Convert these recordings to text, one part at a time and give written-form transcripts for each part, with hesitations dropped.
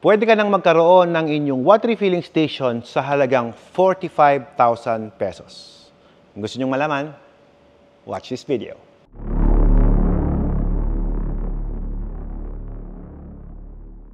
pwede ka nang magkaroon ng inyong water refilling station sa halagang 45,000 pesos. Kung gusto nyong malaman, watch this video.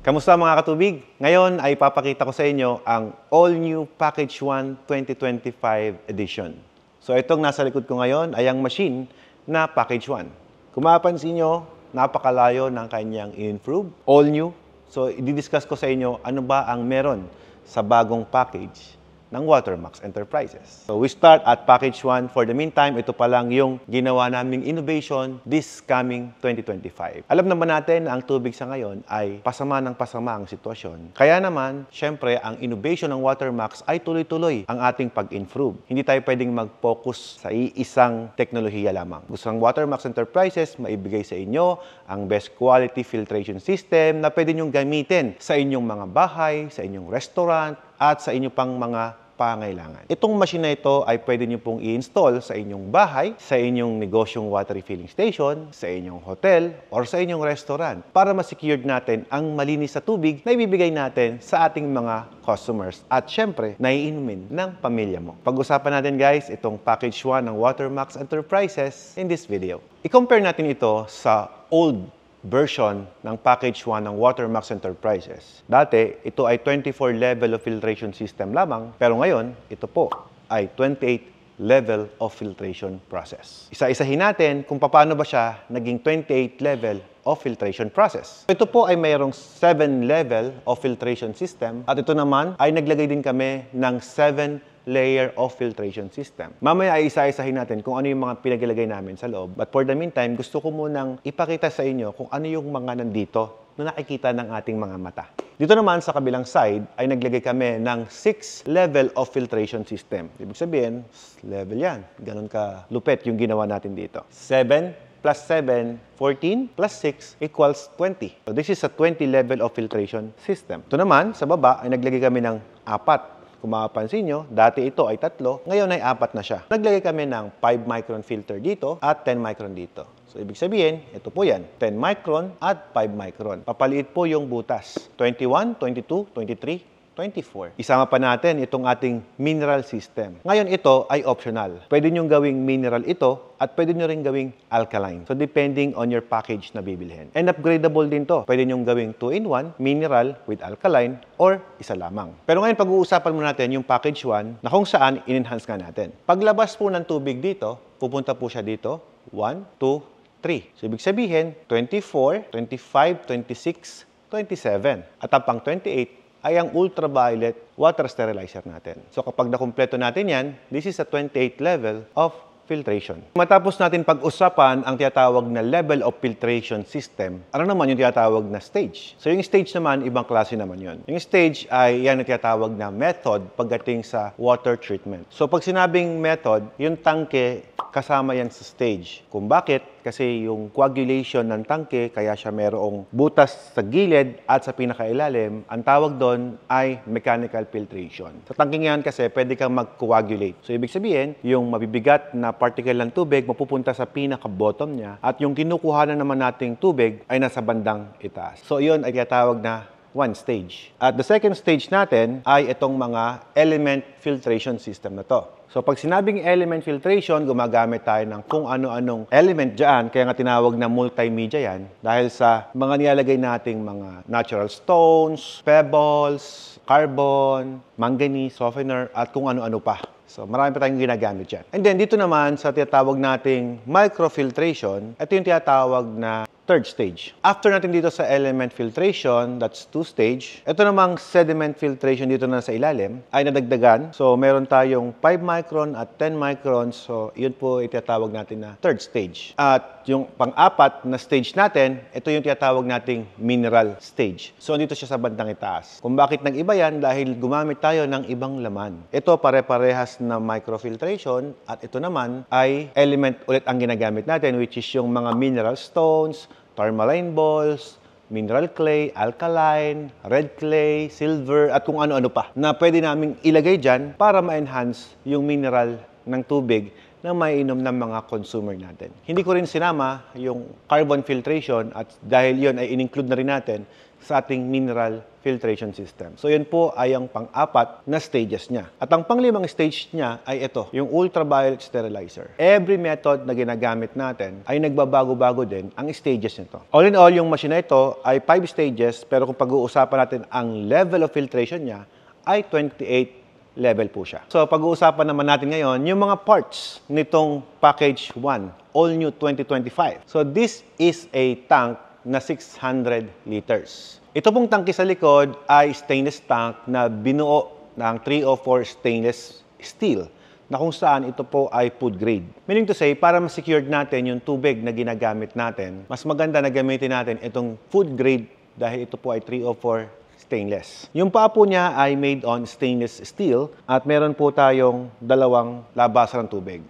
Kamusta mga katubig? Ngayon ay papakita ko sa inyo ang all-new Package 1 2025 edition. So itong nasa likod ko ngayon ay ang machine na Package 1. Kung mapapansin nyo, napakalayo ng kanyang in-improve, all new. So i-discuss ko sa inyo ano ba ang meron sa bagong package ng Watermax Enterprises. So we start at Package 1. For the meantime, ito pa lang yung ginawa naming innovation this coming 2025. Alam naman natin na ang tubig sa ngayon ay pasama ng pasama ang sitwasyon. Kaya naman, syempre, ang innovation ng Watermax ay tuloy-tuloy ang ating pag-improve. Hindi tayo pwedeng mag-focus sa iisang teknolohiya lamang. Gusto ng Watermax Enterprises maibigay sa inyo ang best quality filtration system na pwede nyong gamitin sa inyong mga bahay, sa inyong restaurant, at sa inyong pang mga pangailangan. Itong machine na ito ay pwede nyo pong i-install sa inyong bahay, sa inyong negosyong water refilling station, sa inyong hotel, or sa inyong restaurant para ma-secured natin ang malinis sa tubig na ibibigay natin sa ating mga customers at syempre, naiinumin ng pamilya mo. Pag-usapan natin guys, itong Package 1 ng Watermax Enterprises in this video. I-compare natin ito sa old version ng Package 1 ng Watermax Enterprises. Dati, ito ay 24 level of filtration system lamang, pero ngayon, ito po ay 28 level of filtration process. Isa-isahin natin kung paano ba siya naging 28 level of filtration process. Ito po ay mayroong 7 level of filtration system at ito naman ay naglagay din kami ng 7 layer of filtration system. Mamaya ay isa-isahin natin kung ano yung mga pinagilagay namin sa loob. But for the meantime, gusto ko munang ipakita sa inyo kung ano yung mga nandito na nakikita ng ating mga mata. Dito naman sa kabilang side ay naglagay kami ng 6 level of filtration system. Ibig sabihin, level yan. Ganun ka lupet yung ginawa natin dito. 7 plus 7, 14 plus 6 equals 20. So this is a 20 level of filtration system. Ito naman, sa baba ay naglagay kami ng 4. Kung mapapansin nyo, dati ito ay 3, ngayon ay 4 na siya. Naglagay kami ng 5 micron filter dito at 10 micron dito. So, ibig sabihin, ito po yan, 10 micron at 5 micron. Papaliit po yung butas, 21, 22, 23, 24. Isama pa natin itong ating mineral system. Ngayon ito ay optional. Pwede nyo gawing mineral ito at pwede nyo rin gawing alkaline. So depending on your package na bibilhin. And upgradable din to. Pwede nyo gawing 2-in-1, mineral with alkaline or isa lamang. Pero ngayon pag-uusapan muna natin yung package 1 na kung saan in-enhance nga natin. Paglabas po ng tubig dito, pupunta po siya dito. 1, 2, 3. So ibig sabihin, 24, 25, 26, 27. At ang pang 28, ay ang ultraviolet water sterilizer natin. So kapag nakumpleto natin yan, this is a 28 level of filtration. Matapos natin pag-usapan ang tinatawag na level of filtration system, ano naman yung tinatawag na stage? So yung stage naman, ibang klase naman yun. Yung stage ay yan ang tinatawag na method pagdating sa water treatment. So pag sinabing method, yung tangke, kasama yan sa stage. Kung bakit? Kasi yung coagulation ng tangke, kaya siya mayroong butas sa gilid at sa pinakailalim, ang tawag doon ay mechanical filtration. Sa tangke yan kasi, pwede kang mag-coagulate. So, ibig sabihin, yung mabibigat na particle ng tubig, mapupunta sa pinaka-bottom niya, at yung kinukuha na naman nating tubig ay nasa bandang itaas. So, yun ay tinatawag na one stage. At the second stage natin ay itong mga element filtration system na to. So, pag sinabing element filtration, gumagamit tayo ng kung ano-anong element dyan. Kaya nga tinawag na multimedia yan. Dahil sa mga nilalagay nating mga natural stones, pebbles, carbon, manganese, softener, at kung ano-ano pa. So, marami pa tayong ginagamit dyan. And then, dito naman sa tinatawag nating microfiltration, ito yung tinatawag na third stage. After natin dito sa element filtration, that's 2 stage. Ito namang sediment filtration dito na sa ilalim ay nadagdagan. So, meron tayong 5 micron at 10 microns. So, yun po itatawag natin na third stage. At yung pang-apat na stage natin, ito yung tinatawag nating mineral stage. So, dito siya sa bandang itaas. Kung bakit nag-iba yan? Dahil gumamit tayo ng ibang laman. Ito pare-parehas na microfiltration at ito naman ay element ulit ang ginagamit natin, which is yung mga mineral stones, tourmaline balls, mineral clay, alkaline, red clay, silver, at kung ano-ano pa na pwede naming ilagay dyan para ma-enhance yung mineral ng tubig na maiinom ng mga consumer natin. Hindi ko rin sinama yung carbon filtration at dahil yon ay in-include na rin natin sa ating mineral filtration system. So yun po ay ang pang-apat na stages niya. At ang panglimang stage niya ay ito, yung ultraviolet sterilizer. Every method na ginagamit natin ay nagbabago-bago din ang stages nito. All in all, yung machine na ito ay 5 stages, pero kung pag-uusapan natin ang level of filtration niya ay 28 level po siya. So pag-uusapan naman natin ngayon yung mga parts nitong package 1, all new 2025. So this is a tank na 600 liters. Ito pong tangke sa likod ay stainless tank na binuo ng 304 stainless steel na kung saan ito po ay food grade. Meaning to say, para ma-secured natin yung tubig na ginagamit natin, mas maganda na gamitin natin itong food grade dahil ito po ay 304 stainless. Yung paa po niya ay made on stainless steel at meron po tayong dalawang labasan ng tubig.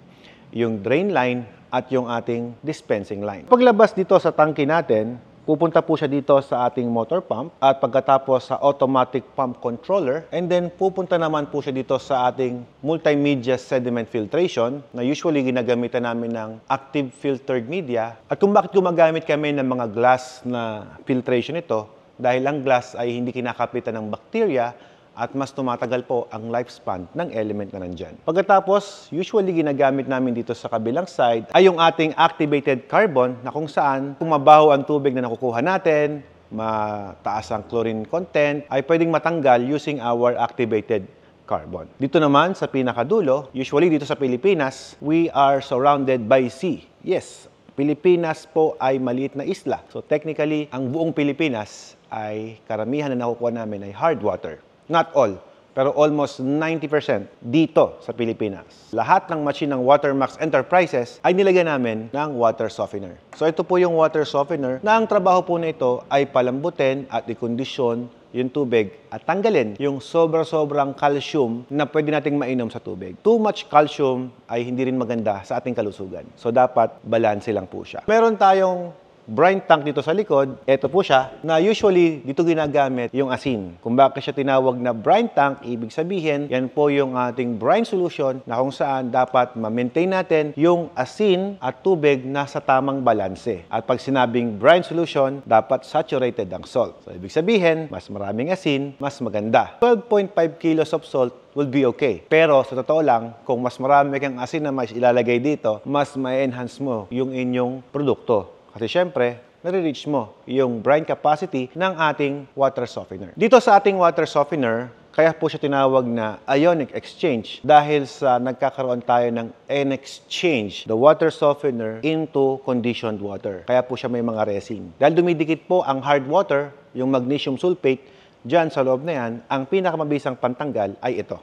Yung drain line at yung ating dispensing line. Paglabas dito sa tangke natin, pupunta po siya dito sa ating motor pump at pagkatapos sa automatic pump controller, and then pupunta naman po siya dito sa ating multimedia sediment filtration na usually ginagamitan namin ng active filtered media. At kung bakit gumagamit kami ng mga glass na filtration ito, dahil ang glass ay hindi kinakapitan ng bacteria at mas tumatagal po ang lifespan ng element na nandyan. Pagkatapos, usually ginagamit namin dito sa kabilang side ay yung ating activated carbon na kung saan kung mabaho ang tubig na nakukuha natin, mataas ang chlorine content, ay pwedeng matanggal using our activated carbon. Dito naman sa pinakadulo, usually dito sa Pilipinas, we are surrounded by sea. Yes, Pilipinas po ay maliit na isla. So technically, ang buong Pilipinas ay karamihan na nakukuha namin ay hard water. Not all, pero almost 90% dito sa Pilipinas. Lahat ng machine ng Watermax Enterprises ay nilagyan namin ng water softener. So ito po yung water softener na ang trabaho po na ito ay palambutin at ikondisyon yung tubig at tanggalin yung sobra-sobrang calcium na pwede nating mainom sa tubig. Too much calcium ay hindi rin maganda sa ating kalusugan. So dapat balanse lang po siya. Meron tayong brine tank dito sa likod, ito po siya, na usually dito ginagamit yung asin. Kung bakit siya tinawag na brine tank, ibig sabihin, yan po yung ating brine solution na kung saan dapat ma-maintain natin yung asin at tubig nasa tamang balanse. At pag sinabing brine solution, dapat saturated ang salt. So, ibig sabihin, mas maraming asin, mas maganda. 12.5 kilos of salt will be okay. Pero sa totoo lang, kung mas marami kang asin na mas ilalagay dito, mas ma-enhance mo yung inyong produkto. Kasi syempre, nare-reach mo yung brine capacity ng ating water softener. Dito sa ating water softener, kaya po siya tinawag na ionic exchange dahil sa nagkakaroon tayo ng n-exchange, the water softener into conditioned water. Kaya po siya may mga resin. Dahil dumidikit po ang hard water, yung magnesium sulfate, dyan sa loob na yan, ang pinakamabisang pantanggal ay ito.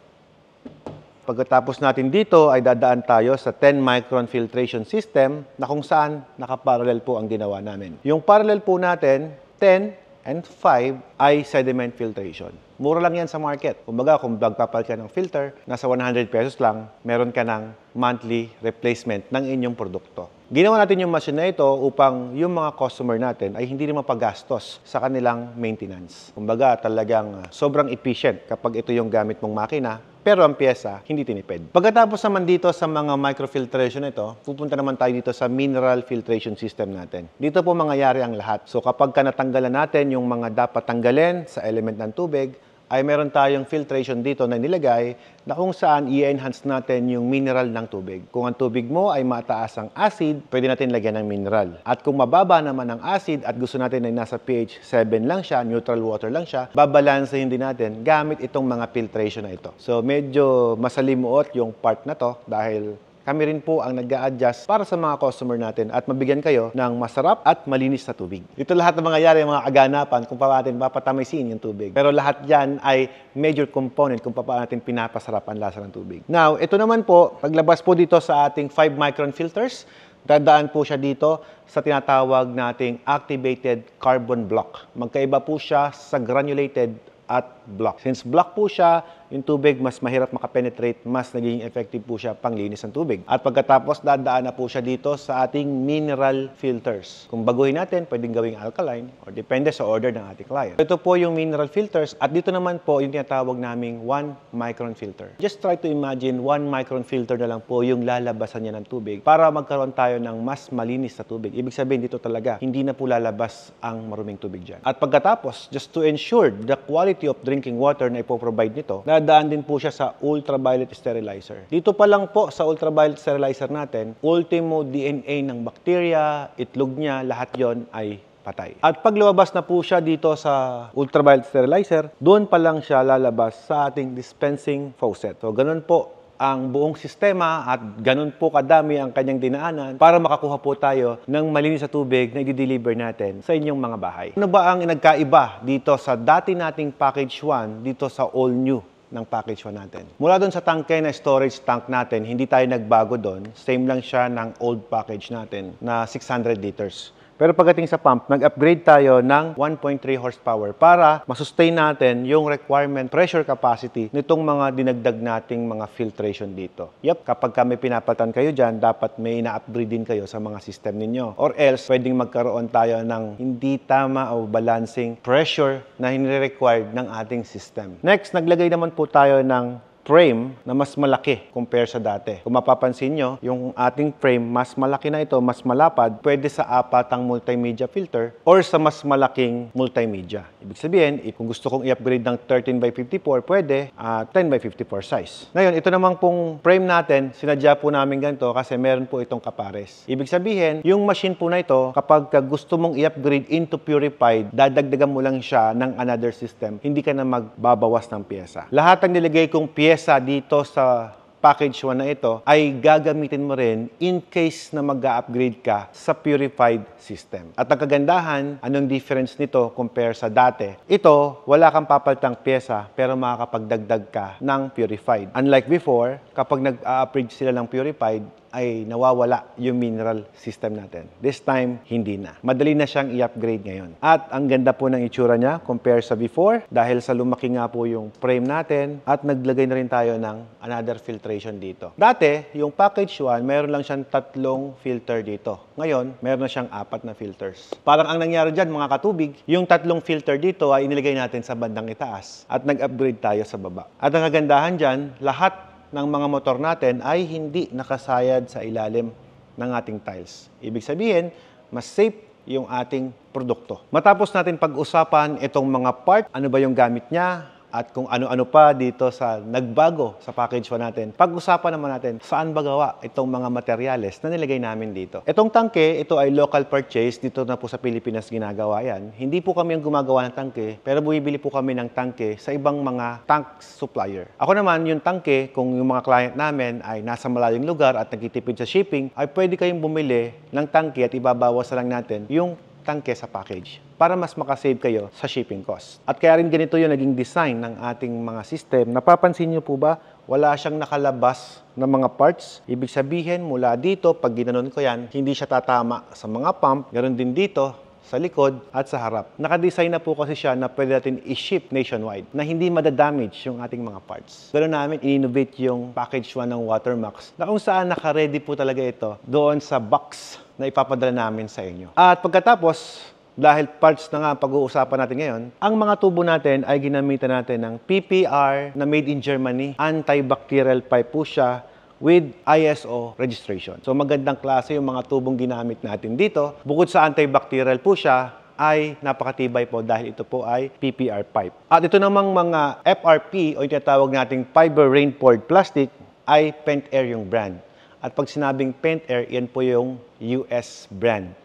Pagkatapos natin dito ay dadaan tayo sa 10 micron filtration system na kung saan nakaparallel po ang ginawa namin. Yung parallel po natin, 10 and 5 ay sediment filtration. Mura lang yan sa market. Kumbaga, kung magpapalit ka ng filter, nasa 100 pesos lang, meron ka ng monthly replacement ng inyong produkto. Ginawa natin yung machine na ito upang yung mga customer natin ay hindi rin mapagastos sa kanilang maintenance. Kumbaga, talagang sobrang efficient kapag ito yung gamit mong makina, pero ang pyesa, hindi tinipid. Pagkatapos naman dito sa mga microfiltration ito, pupunta naman tayo dito sa mineral filtration system natin. Dito po mangyayari ang lahat. So kapag natanggalan natin yung mga dapat tanggalin sa element ng tubig, ay meron tayong filtration dito na nilagay na kung saan i-enhance natin yung mineral ng tubig. Kung ang tubig mo ay mataas ang acid, pwede natin lagyan ng mineral. At kung mababa naman ang acid at gusto natin ay nasa pH 7 lang siya, neutral water lang siya, babalansehin din natin gamit itong mga filtration na ito. So medyo masalimuot yung part na to dahil kami rin po ang nag-a-adjust para sa mga customer natin at mabigyan kayo ng masarap at malinis na tubig. Ito lahat ng mangyayari, mga kaganapan kung paano natin papatamisin yung tubig. Pero lahat yan ay major component kung paano natin pinapasarap ang lasa ng tubig. Now, ito naman po, paglabas po dito sa ating 5 micron filters, dadaan po siya dito sa tinatawag nating activated carbon block. Magkaiba po siya sa granulated at block. Since block po siya, yung tubig mas mahirap makapenetrate, mas nagiging effective po siya panglinis ng tubig. At pagkatapos, dadaan na po siya dito sa ating mineral filters. Kung baguhin natin, pwedeng gawing alkaline or depende sa order ng ating client. Ito po yung mineral filters at dito naman po yung tinatawag naming 1 micron filter. Just try to imagine 1 micron filter na lang po yung lalabasan niya ng tubig para magkaroon tayo ng mas malinis na tubig. Ibig sabihin dito talaga, hindi na po lalabas ang maruming tubig dyan. At pagkatapos, just to ensure the quality of drinking water na ipoprovide nito, nadaan din po siya sa ultraviolet sterilizer. Dito pa lang po sa ultraviolet sterilizer natin, ultimo DNA ng bacteria, itlog niya, lahat yon ay patay. At pag lumabas na po siya dito sa ultraviolet sterilizer, doon pa lang siya lalabas sa ating dispensing faucet. So, ganun po ang buong sistema at ganun po kadami ang kanyang dinaanan para makakuha po tayo ng malinis na tubig na i-deliver natin sa inyong mga bahay. Ano ba ang nagkaiba dito sa dati nating package 1 dito sa all new ng package 1 natin? Mula doon sa tangke na storage tank natin, hindi tayo nagbago doon. Same lang siya ng old package natin na 600 liters. Pero pagdating sa pump, nag-upgrade tayo ng 1.3 horsepower para masustain natin yung requirement pressure capacity nitong mga dinagdag nating mga filtration dito. Yep, kapag may pinapatan kayo dyan, dapat may ina-upgrade din kayo sa mga system ninyo. Or else, pwedeng magkaroon tayo ng hindi tama o balancing pressure na hini-required ng ating system. Next, naglagay naman po tayo ng frame na mas malaki compare sa dati. Kung mapapansin nyo, yung ating frame, mas malaki na ito, mas malapad, pwede sa apatang multimedia filter or sa mas malaking multimedia. Ibig sabihin, kung gusto kong i-upgrade ng 13x54, pwede 10x54 size. Ngayon, ito naman pong frame natin, sinadya po namin ganito kasi meron po itong kapares. Ibig sabihin, yung machine po na ito, kapag gusto mong i-upgrade into purified, dadagdagan mo lang siya ng another system, hindi ka na magbabawas ng pyesa. Lahat ng nilagay kong pyesa dito sa package 1 na ito ay gagamitin mo rin in case na mag-upgrade ka sa purified system. At ang kagandahan, anong difference nito compare sa dati? Ito, wala kang papalitang pyesa pero makakapagdagdag ka ng purified. Unlike before, kapag nag-upgrade sila ng purified, ay nawawala yung mineral system natin. This time, hindi na. Madali na siyang i-upgrade ngayon. At ang ganda po ng itsura niya compare sa before dahil sa lumaki nga po yung frame natin at naglagay na rin tayo ng another filtration dito. Dati, yung package 1, meron lang siyang 3 filter dito. Ngayon, meron na siyang 4 na filters. Parang ang nangyari dyan, mga katubig, yung 3 filter dito ay inilagay natin sa bandang itaas at nag-upgrade tayo sa baba. At ang kagandahan dyan, lahat ng mga motor natin ay hindi nakasayad sa ilalim ng ating tiles. Ibig sabihin, mas safe yung ating produkto. Matapos natin pag-usapan itong mga part, ano ba yung gamit niya, at kung ano-ano pa dito sa nagbago sa package 1 natin, pag-usapan naman natin saan ba gawa itong mga materyales na nilagay namin dito. Itong tangke, ito ay local purchase. Dito na po sa Pilipinas ginagawa yan. Hindi po kami ang gumagawa ng tangke, pero bumibili po kami ng tangke sa ibang mga tank supplier. Ako naman, yung tangke, kung yung mga client namin ay nasa malayong lugar at nagtitipid sa shipping, ay pwede kayong bumili ng tangke at ibabawas na lang natin yung tangke sa package para mas makasave kayo sa shipping cost. At kaya rin ganito yung naging design ng ating mga system. Napapansin niyo po ba, wala siyang nakalabas na mga parts. Ibig sabihin, mula dito, pag ginanon ko yan, hindi siya tatama sa mga pump. Ganon din dito, sa likod at sa harap. Nakadesign na po kasi siya na pwede natin i-ship nationwide na hindi madadamage yung ating mga parts. Pero namin, i-innovate yung package 1 ng Watermax na kung saan naka-ready po talaga ito doon sa box na ipapadala namin sa inyo. At pagkatapos, dahil parts na nga pag-uusapan natin ngayon, ang mga tubo natin ay ginamitan natin ng PPR na made in Germany. Antibacterial pipe po siya with ISO registration. So magandang klase yung mga tubong ginamit natin dito. Bukod sa antibacterial po siya, ay napakatibay po dahil ito po ay PPR pipe. At ito namang mga FRP o yung tinatawag nating fiber rainboard plastic ay Pentair yung brand. At pag sinabing Pentair, yan po yung US brand.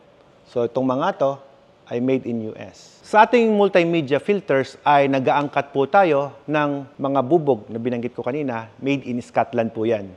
So itong mga to ay made in US. Sa ating multimedia filters ay nag-aangkat po tayo ng mga bubog na binanggit ko kanina, made in Scotland po yan.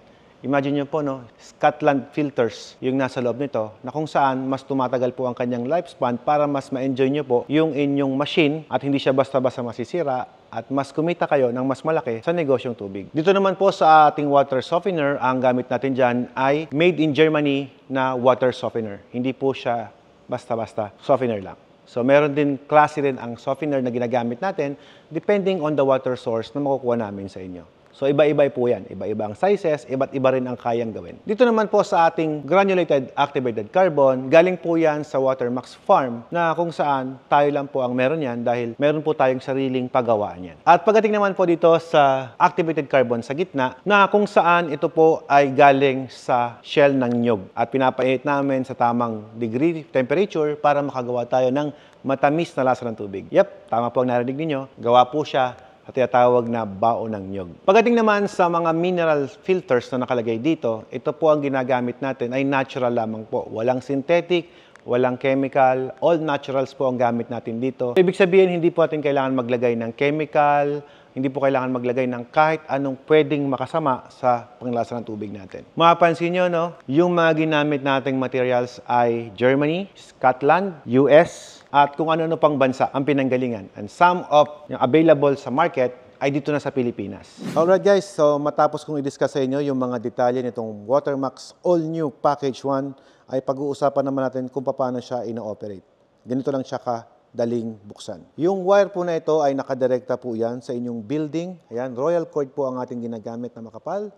Imagine nyo po, no? Scotland filters yung nasa loob nito na kung saan mas tumatagal po ang kanyang lifespan para mas ma-enjoy nyo po yung inyong machine at hindi siya basta-basta masisira at mas kumita kayo ng mas malaki sa negosyong tubig. Dito naman po sa ating water softener, ang gamit natin dyan ay made in Germany na water softener. Hindi po siya basta-basta softener lang. So meron din klase rin ang softener na ginagamit natin depending on the water source na makukuha namin sa inyo. So iba-iba po yan. Iba-iba ang sizes, iba't iba rin ang kayang gawin. Dito naman po sa ating granulated activated carbon, galing po yan sa Watermax Farm na kung saan tayo lang po ang meron yan dahil meron po tayong sariling paggawaan yan. At pagdating naman po dito sa activated carbon sa gitna na kung saan ito po ay galing sa shell ng nyug at pinapainit namin sa tamang degree temperature para makagawa tayo ng matamis na lasa ng tubig. Yep, tama po ang narinig ninyo. Gawa po siya at tinatawag na bao ng nyug. Pagdating naman sa mga mineral filters na nakalagay dito, ito po ang ginagamit natin ay natural lamang po. Walang synthetic, walang chemical, all naturals po ang gamit natin dito. Ibig sabihin, hindi po natin kailangan maglagay ng chemical, hindi po kailangan maglagay ng kahit anong pwedeng makasama sa panglasa ng tubig natin. Mapapansin nyo, no? Yung mga ginamit nating materials ay Germany, Scotland, US, at kung ano-ano pang bansa ang pinanggalingan. And some of yung available sa market ay dito na sa Pilipinas. Alright guys, so matapos kong i-discuss sa inyo yung mga detalye nitong Watermax All New Package 1, ay pag-uusapan naman natin kung paano siya ino-operate. Ganito lang siya kadaling buksan. Yung wire po na ito ay nakadirekta po yan sa inyong building. Ayan, royal cord po ang ating ginagamit na makapal.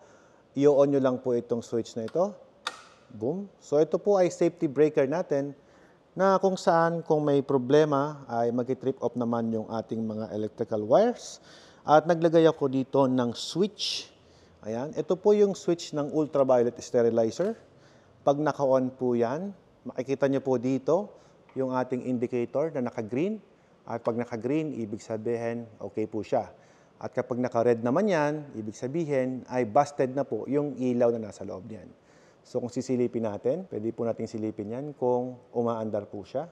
I-on nyo lang po itong switch na ito. Boom. So ito po ay safety breaker natin na kung saan kung may problema ay mag-trip off naman yung ating mga electrical wires. At naglagay ako dito ng switch. Ayan, ito po yung switch ng ultraviolet sterilizer. Pag naka-on po yan, makikita nyo po dito yung ating indicator na naka-green. At pag naka-green, ibig sabihin, okay po siya. At kapag naka-red naman yan, ibig sabihin ay busted na po yung ilaw na nasa loob niyan. So kung sisilipin natin, pwede po natin silipin yan kung umaandar po siya.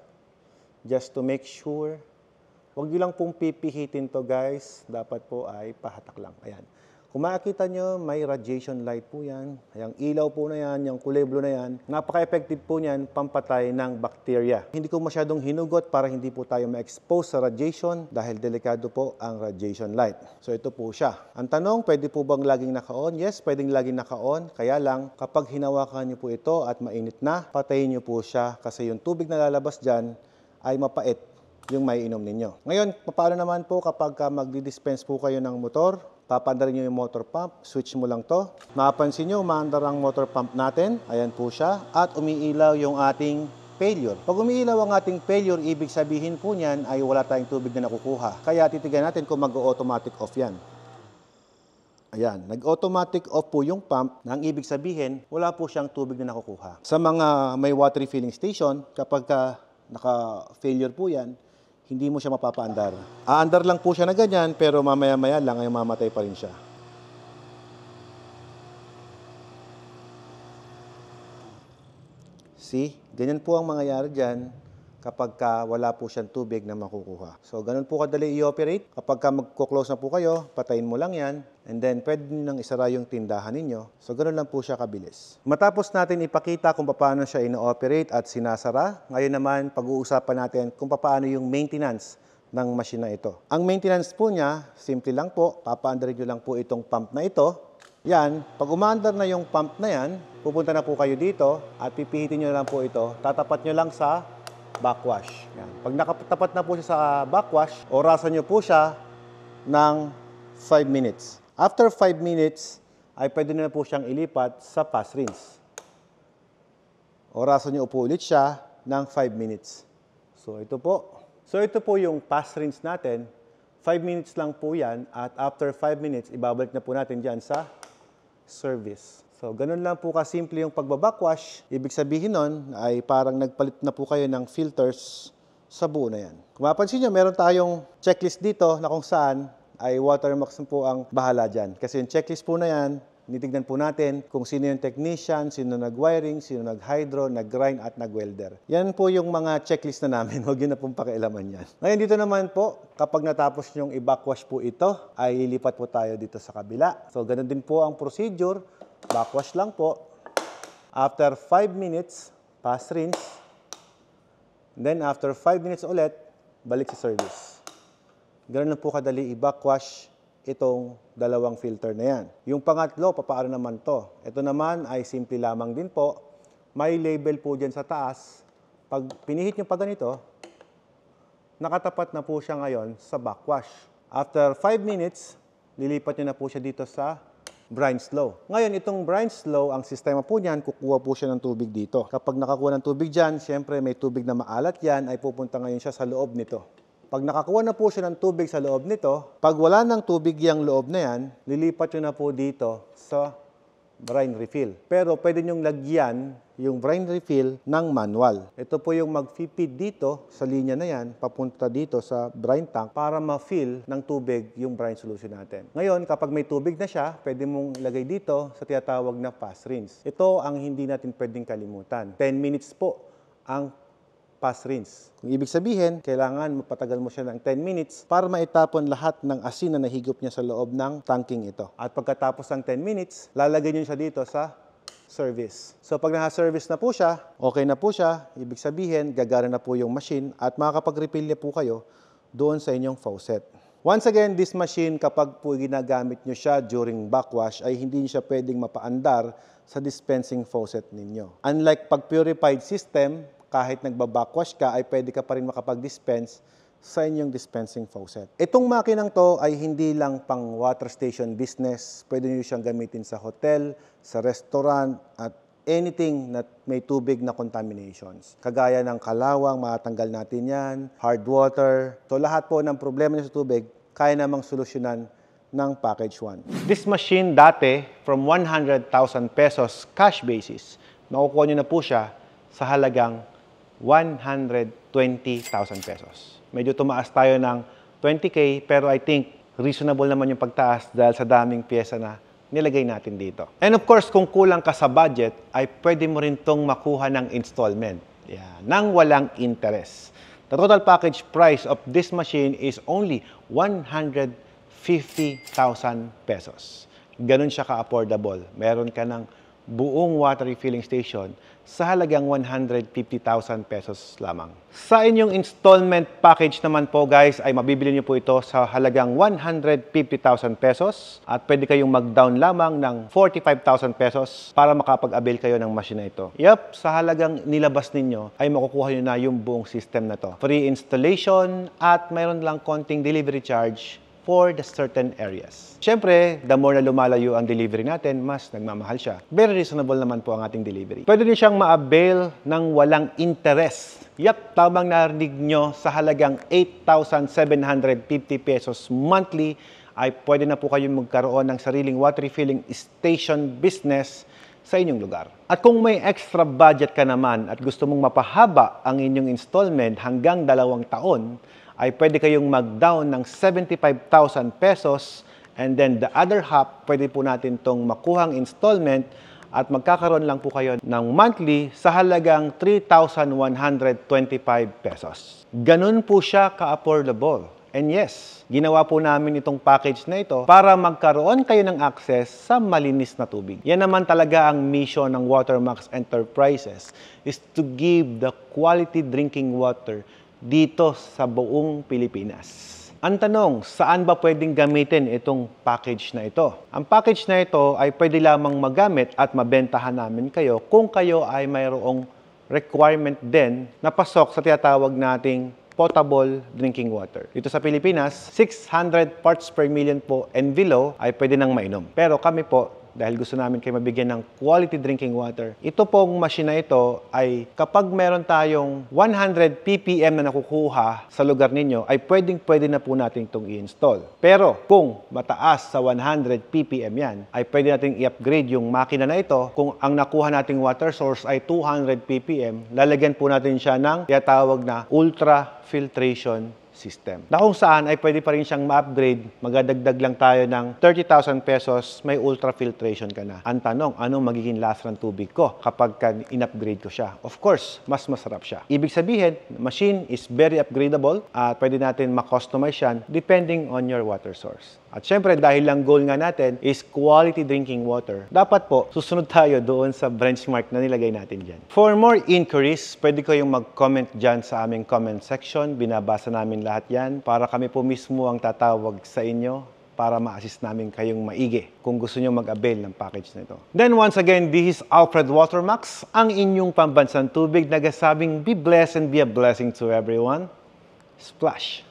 Just to make sure, huwag nyo lang pong pipihitin to guys. Dapat po ay pahatak lang. Ayan. Kung makikita nyo, may radiation light po yan. Yung ilaw po na yan, yung kulay blue na yan. Napaka-effective po niyan, pampatay ng bacteria. Hindi ko masyadong hinugot para hindi po tayo ma-expose sa radiation dahil delikado po ang radiation light. So ito po siya. Ang tanong, pwede po bang laging naka-on? Yes, pwedeng laging naka-on. Kaya lang, kapag hinawakan nyo po ito at mainit na, patayin nyo po siya kasi yung tubig na lalabas dyan ay mapait yung may inom ninyo. Ngayon, paano naman po kapag magdi-dispense po kayo ng motor? Papandarin nyo yung motor pump, switch mo lang to. Mapapansin nyo, umaandar ang motor pump natin. Ayan po siya. At umiilaw yung ating failure. Pag umiilaw ang ating failure, ibig sabihin po niyan ay wala tayong tubig na nakukuha. Kaya titigan natin kung mag-automatic off yan. Ayan, nag-automatic off po yung pump. Nang ibig sabihin, wala po siyang tubig na nakukuha. Sa mga may water refilling station, kapag naka-failure po yan, hindi mo siya mapapaandar. Aandar lang po siya na ganyan, pero mamaya-maya lang ay mamatay pa rin siya. See? Ganyan po ang mangyayari dyan kapag wala po siyang tubig na makukuha. So, ganun po kadali i-operate. Kapag magko-close na po kayo, patayin mo lang yan. And then, pwede nyo nang isara yung tindahan ninyo. So, ganun lang po siya kabilis. Matapos natin ipakita kung paano siya ino-operate at sinasara, ngayon naman, pag-uusapan natin kung paano yung maintenance ng machine na ito. Ang maintenance po niya, simple lang po. Papaandarin nyo lang po itong pump na ito. Yan, pag umaandar na yung pump na yan, pupunta na po kayo dito at pipihitin nyo lang po ito. Tatapat nyo lang sa backwash. Yan. Pag nakatapat na po siya sa backwash, orasan nyo po siya ng 5 minutes. After 5 minutes, ay pwede na po siyang ilipat sa fast rinse. Orasan nyo po ulit siya ng 5 minutes. So, ito po. So, ito po yung fast rinse natin. 5 minutes lang po yan. At after 5 minutes, ibabalik na po natin dyan sa service. So, ganun lang po kasimple yung pagbabackwash. Ibig sabihin nun ay parang nagpalit na po kayo ng filters sa buo na yan. Kung mapansin nyo, meron tayong checklist dito na kung saan ay Watermax po ang bahala dyan. Kasi yung checklist po na yan, nitignan po natin kung sino yung technician, sino nag-wiring, sino nag-hydro, nag-grind at nag-welder. Yan po yung mga checklist na namin. Huwag yun na pong pakialaman yan. Ngayon dito naman po, kapag natapos nyong i-backwash po ito, ay ilipat po tayo dito sa kabila. So, ganun din po ang procedure. Backwash lang po. After 5 minutes, fast rinse. Then after 5 minutes ulit, balik sa service. Ganun lang po kadali i-backwash itong dalawang filter na yan. Yung pangatlo, papaano naman to? Ito naman ay simple lamang din po. May label po dyan sa taas. Pag pinihit nyo pa ganito, nakatapat na po siya ngayon sa backwash. After 5 minutes, lilipat nyo na po siya dito sa brine slow. Ngayon, itong brine slow, ang sistema po niyan, kukuha po siya ng tubig dito. Kapag nakakuha ng tubig dyan, siyempre may tubig na maalat yan, ay pupunta ngayon siya sa loob nito. Pag nakakuha na po siya ng tubig sa loob nito, pag wala ng tubig yung loob na yan, lilipat nyo na po dito sa brine refill. Pero pwede nyong lagyan yung brine refill ng manual. Ito po yung mag-feed dito sa linya na yan, papunta dito sa brine tank para ma-fill ng tubig yung brine solution natin. Ngayon, kapag may tubig na siya, pwede mong ilagay dito sa tinatawag na fast rinse. Ito ang hindi natin pwedeng kalimutan. 10 minutes po ang fast rinse. Kung ibig sabihin, kailangan mapatagal mo siya ng 10 minutes para maitapon lahat ng asin na nahigop niya sa loob ng tanking ito. At pagkatapos ng 10 minutes, lalagay niyo siya dito sa service. So pag naka-service na po siya, okay na po siya, ibig sabihin, gagana na po yung machine at makakapag-refill niya po kayo doon sa inyong faucet. Once again, this machine, kapag po ginagamit nyo siya during backwash, ay hindi siya pwedeng mapaandar sa dispensing faucet ninyo. Unlike pag-purified system, kahit nagbabackwash ka, ay pwede ka pa rin makapag-dispense sa inyong dispensing faucet. Itong makinang to ay hindi lang pang water station business. Pwede nyo siyang gamitin sa hotel, sa restaurant, at anything na may tubig na contaminations. Kagaya ng kalawang, matanggal natin yan, hard water. So lahat po ng problema nyo sa tubig, kaya namang solusyonan ng Package 1. This machine dati, from 100,000 pesos cash basis, makukuha nyo na po siya sa halagang 120,000 pesos. Medyo tumaas tayo ng 20K, pero I think reasonable naman yung pagtaas dahil sa daming pyesa na nilagay natin dito. And of course, kung kulang ka sa budget, ay pwede mo rin tong makuha ng installment. Yeah, nang walang interest. The total package price of this machine is only 150,000 pesos. Ganun siya ka-affordable. Meron ka ng buong water refilling station sa halagang 150,000 pesos lamang. Sa inyong installment package naman po guys, ay mabibili niyo po ito sa halagang 150,000 pesos at pwede kayong mag-down lamang ng 45,000 pesos para makapag-avail kayo ng machine na ito. Yup, sa halagang nilabas ninyo ay makukuha niyo na yung buong system na to. Free installation at mayroon lang konting delivery charge for the certain areas. Siyempre, the more na lumalayo ang delivery natin, mas nagmamahal siya. Very reasonable naman po ang ating delivery. Pwede din siyang ma-avail ng walang interest. Yep, tamang narinig nyo, sa halagang 8,750 pesos monthly, ay pwede na po kayong magkaroon ng sariling water refilling station business sa inyong lugar. At kung may extra budget ka naman at gusto mong mapahaba ang inyong installment hanggang 2 taon, ay pwede kayong mag-down ng 75,000 pesos and then the other half, pwede po natin itong makuhang installment at magkakaroon lang po kayo ng monthly sa halagang 3,125 pesos. Ganun po siya ka-affordable. And yes, ginawa po namin itong package na ito para magkaroon kayo ng access sa malinis na tubig. Yan naman talaga ang mission ng Watermax Enterprises, is to give the quality drinking water dito sa buong Pilipinas. Ang tanong, saan ba pwedeng gamitin itong package na ito? Ang package na ito ay pwede lamang magamit at mabentahan namin kayo kung kayo ay mayroong requirement din na pasok sa tinatawag nating potable drinking water. Dito sa Pilipinas, 600 parts per million po and below ay pwede nang mainom. Pero kami po, dahil gusto namin kayo mabigyan ng quality drinking water, ito pong machine na ito ay kapag meron tayong 100 ppm na nakukuha sa lugar ninyo, ay pwede na po natin itong i-install. Pero kung mataas sa 100 ppm yan, ay pwede natin i-upgrade yung makina na ito. Kung ang nakuha nating water source ay 200 ppm, lalagyan po natin siya ng tinatawag na ultra filtration system. Na kung saan ay pwede pa rin siyang ma-upgrade, magadagdag lang tayo ng 30,000 pesos, may ultra filtration ka na. Ang tanong, anong magiging lasa ng tubig ko kapag in-upgrade ko siya? Of course, mas masarap siya. Ibig sabihin, machine is very upgradable at pwede natin ma-customize yan depending on your water source. At syempre, dahil lang goal nga natin is quality drinking water, dapat po susunod tayo doon sa benchmark na nilagay natin dyan. For more inquiries, pwede kayong mag-comment dyan sa aming comment section. Binabasa namin lahat yan para kami po mismo ang tatawag sa inyo para ma-assist namin kayong maigi kung gusto nyo mag-avail ng package na ito. Then once again, this is Alfred Watermax, ang inyong pambansang tubig, nagsasabing be blessed and be a blessing to everyone. Splash!